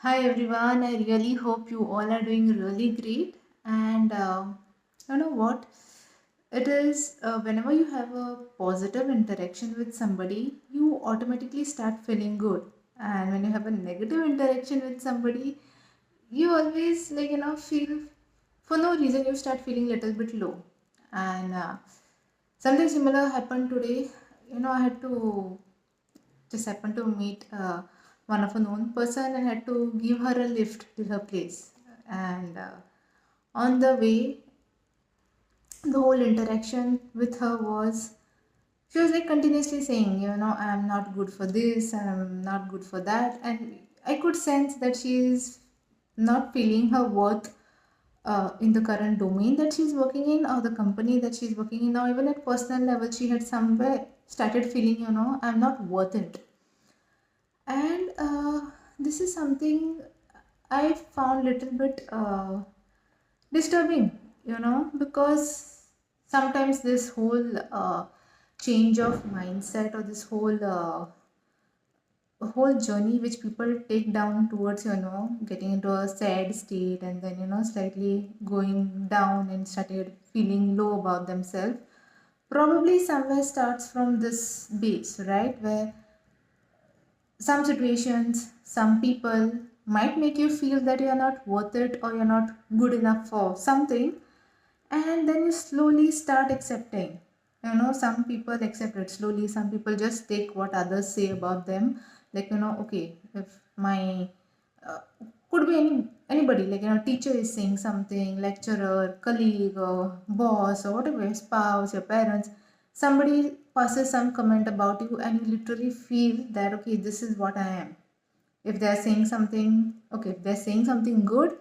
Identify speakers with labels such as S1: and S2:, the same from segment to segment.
S1: Hi everyone, I really hope you all are doing really great. And you know what? It is whenever you have a positive interaction with somebody, you automatically start feeling good. And when you have a negative interaction with somebody, you always feel for no reason you start feeling little bit low. And something similar happened today. I had to just happened to meet one of a known person and had to give her a lift to her place. And on the way, the whole interaction with her was she was like continuously saying, I'm not good for this and I'm not good for that. And I could sense that she is not feeling her worth in the current domain that she's working in or the company that she's working in, or even at personal level, she had somewhere started feeling, I'm not worth it. And this is something I found little bit disturbing, because sometimes this whole change of mindset or this whole journey which people take down towards, getting into a sad state and then, slightly going down and started feeling low about themselves, probably somewhere starts from this base, right? Where some situations, some people might make you feel that you're not worth it or you're not good enough for something, and then you slowly start accepting. Some people accept it slowly, some people just take what others say about them. Like, okay, if my uh, could be anybody, like, teacher is saying something, lecturer, colleague, or boss, or whatever, your spouse, your parents, somebody passes some comment about you, and you literally feel that, okay, this is what I am. If they're saying something, okay, if they're saying something good,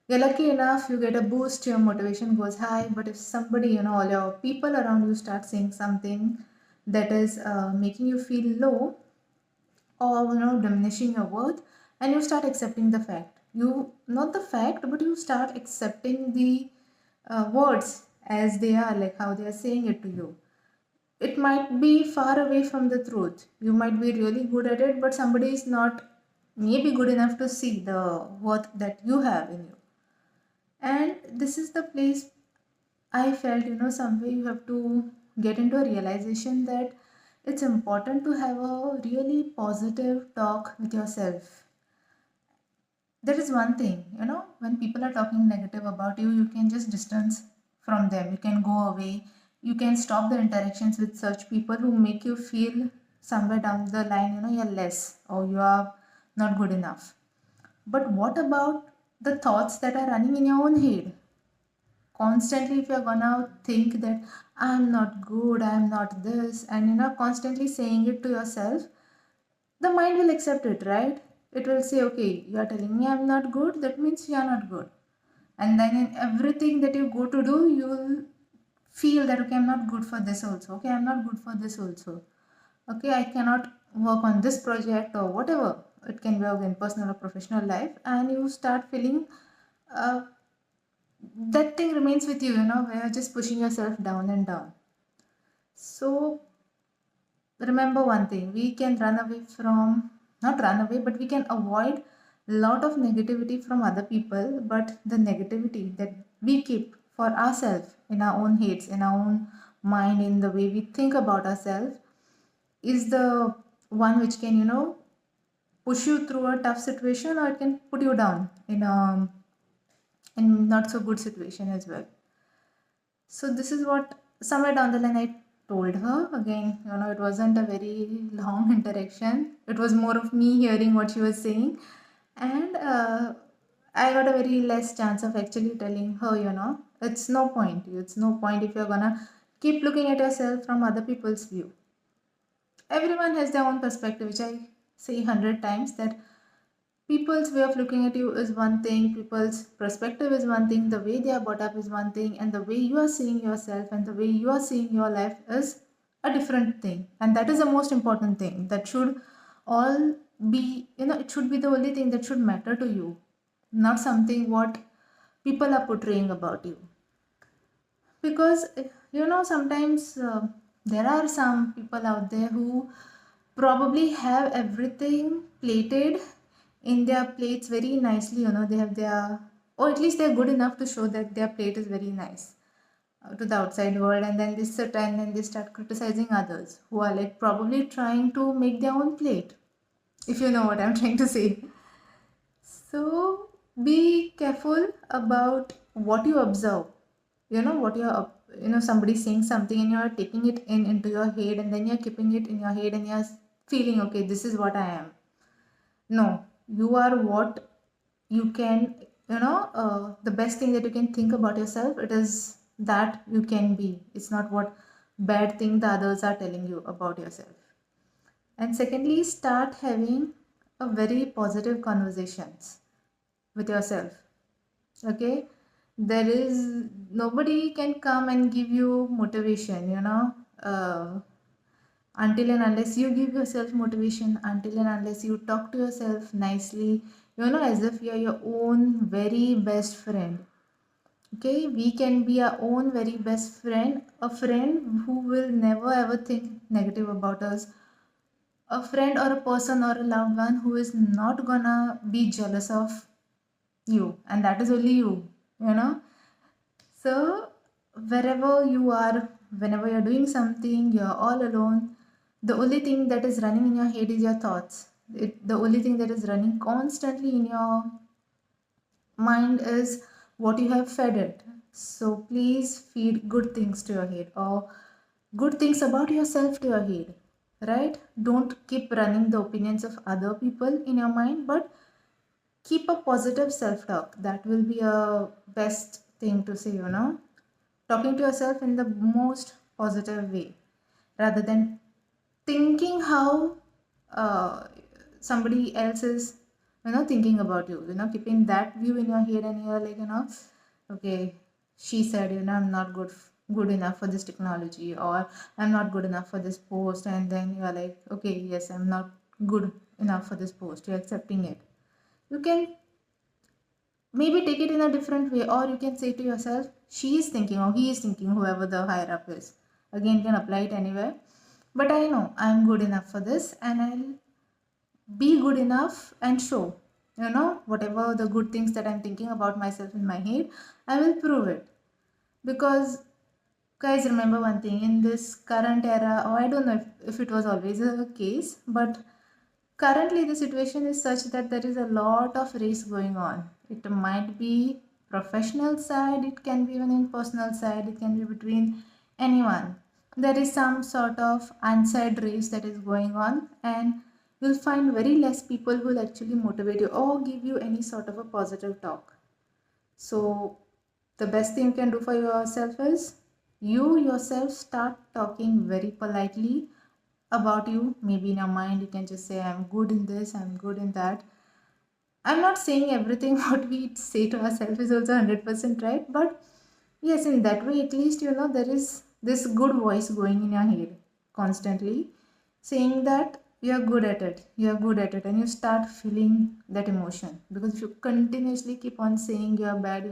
S1: you're lucky enough, you get a boost, your motivation goes high. But if somebody, all your people around you start saying something that is making you feel low, or diminishing your worth, and you start accepting the fact, you not the fact, but you start accepting the words as they are, like how they are saying it to you. It might be far away from the truth. You might be really good at it, but somebody is not maybe good enough to see the worth that you have in you. And this is the place I felt, some way you have to get into a realization that it's important to have a really positive talk with yourself. There is one thing, when people are talking negative about you, you can just distance from them. You can go away. You can stop the interactions with such people who make you feel somewhere down the line, you're less or you are not good enough. But what about the thoughts that are running in your own head? Constantly, if you're gonna think that I'm not good, I'm not this, and constantly saying it to yourself, the mind will accept it, right? It will say, okay, you are telling me I'm not good, that means you are not good. And then in everything that you go to do, you will feel that, okay, I'm not good for this also, okay, I'm not good for this also, okay, I cannot work on this project or whatever. It can be in personal or professional life, and you start feeling uh, that thing remains with you, where you're just pushing yourself down and down. So remember one thing, we can run away from, not run away, but we can avoid a lot of negativity from other people, but the negativity that we keep for ourselves in our own heads, in our own mind, in the way we think about ourselves, is the one which can, push you through a tough situation, or it can put you down in not so good situation as well. So this is what somewhere down the line I told her. Again, it wasn't a very long interaction. It was more of me hearing what she was saying. And I got a very less chance of actually telling her, it's no point. It's no point if you're gonna keep looking at yourself from other people's view. Everyone has their own perspective, which I say 100 times, that people's way of looking at you is one thing, people's perspective is one thing, the way they are brought up is one thing, and the way you are seeing yourself and the way you are seeing your life is a different thing. And that is the most important thing that should all be, it should be the only thing that should matter to you, not something what people are portraying about you. Because sometimes there are some people out there who probably have everything plated in their plates very nicely, they have their, or at least they're good enough to show that their plate is very nice to the outside world, and then they sit and then they start criticizing others who are like probably trying to make their own plate, if you know what I'm trying to say. So be careful about what you observe. What you're, somebody saying something and you're taking it in into your head, and then you're keeping it in your head and you're feeling, okay, this is what I am. No, you are what you can, the best thing that you can think about yourself, it is that you can be. It's not what bad thing the others are telling you about yourself. And secondly, start having a very positive conversations with yourself. Okay, there is nobody can come and give you motivation, until and unless you give yourself motivation, until and unless you talk to yourself nicely, as if you're your own very best friend. Okay, we can be our own very best friend, a friend who will never ever think negative about us, a friend or a person or a loved one who is not gonna be jealous of you, and that is only you know so wherever you are, whenever you're doing something, you're all alone, the only thing that is running in your head is your thoughts. The only thing that is running constantly in your mind is what you have fed it. So please feed good things to your head, or good things about yourself to your head, right? Don't keep running the opinions of other people in your mind, but keep a positive self talk. That will be a best thing to say, talking to yourself in the most positive way rather than thinking how uh, somebody else is, thinking about you, keeping that view in your head, and you're like, okay, she said, I'm not good enough for this technology, or I'm not good enough for this post, and then you are like, okay, yes, I'm not good enough for this post. You're accepting it. You can maybe take it in a different way, or you can say to yourself, she is thinking or he is thinking, whoever the higher up is. Again, you can apply it anywhere, but I know I'm good enough for this, and I'll be good enough and show, whatever the good things that I'm thinking about myself in my head, I will prove it. Because guys, remember one thing, in this current era, or I don't know if it was always a case, but currently the situation is such that there is a lot of race going on. It might be professional side, it can be even in personal side, it can be between anyone. There is some sort of unsaid race that is going on, and you'll find very less people who will actually motivate you or give you any sort of a positive talk. So the best thing you can do for yourself is you yourself start talking very politely about you. Maybe in your mind you can just say, I'm good in this, I'm good in that. I'm not saying everything what we say to ourselves is also 100% right, but yes, in that way at least, there is this good voice going in your head constantly saying that you're good at it, you're good at it, and you start feeling that emotion. Because if you continuously keep on saying you're bad,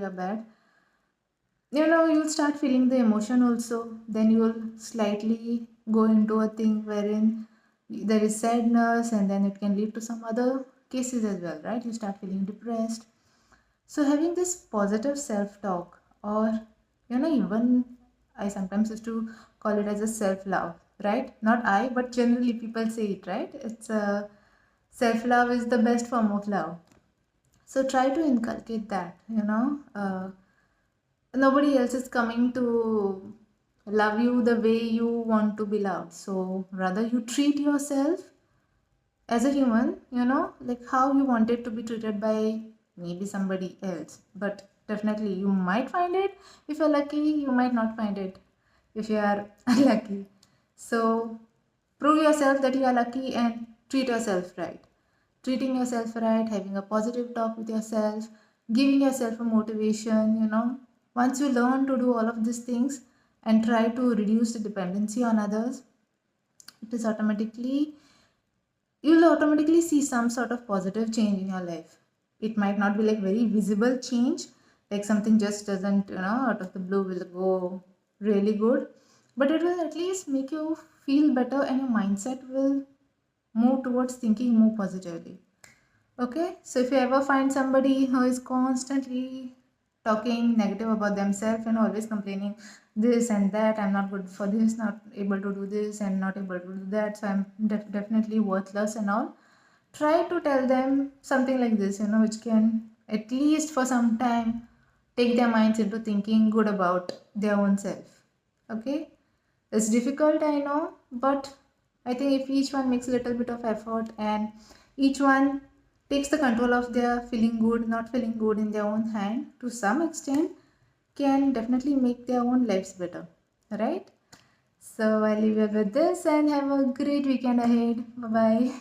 S1: you'll start feeling the emotion also. Then you will slightly go into a thing wherein there is sadness, and then it can lead to some other cases as well, right? You start feeling depressed. So having this positive self talk, or even I sometimes used to call it as a self love, right? Not I, but generally people say it, right? It's a self love is the best form of love. So try to inculcate that, nobody else is coming to love you the way you want to be loved. So rather you treat yourself as a human, like how you wanted to be treated by maybe somebody else. But definitely you might find it if you're lucky, you might not find it if you are unlucky. So prove yourself that you are lucky and treat yourself right. Treating yourself right, having a positive talk with yourself, giving yourself a motivation, once you learn to do all of these things and try to reduce the dependency on others, it is automatically, you'll automatically see some sort of positive change in your life. It might not be like very visible change, like something just doesn't, out of the blue will go really good, but it will at least make you feel better, and your mindset will move towards thinking more positively. Okay, so if you ever find somebody who is constantly talking negative about themselves and always complaining this and that, I'm not good for this, not able to do this, and not able to do that, so I'm definitely worthless and all, try to tell them something like this, which can at least for some time take their minds into thinking good about their own self. Okay, it's difficult, I know, but I think if each one makes a little bit of effort and each one takes the control of their feeling good, not feeling good in their own hand to some extent, can definitely make their own lives better. Right? So I'll leave you with this and have a great weekend ahead. Bye bye.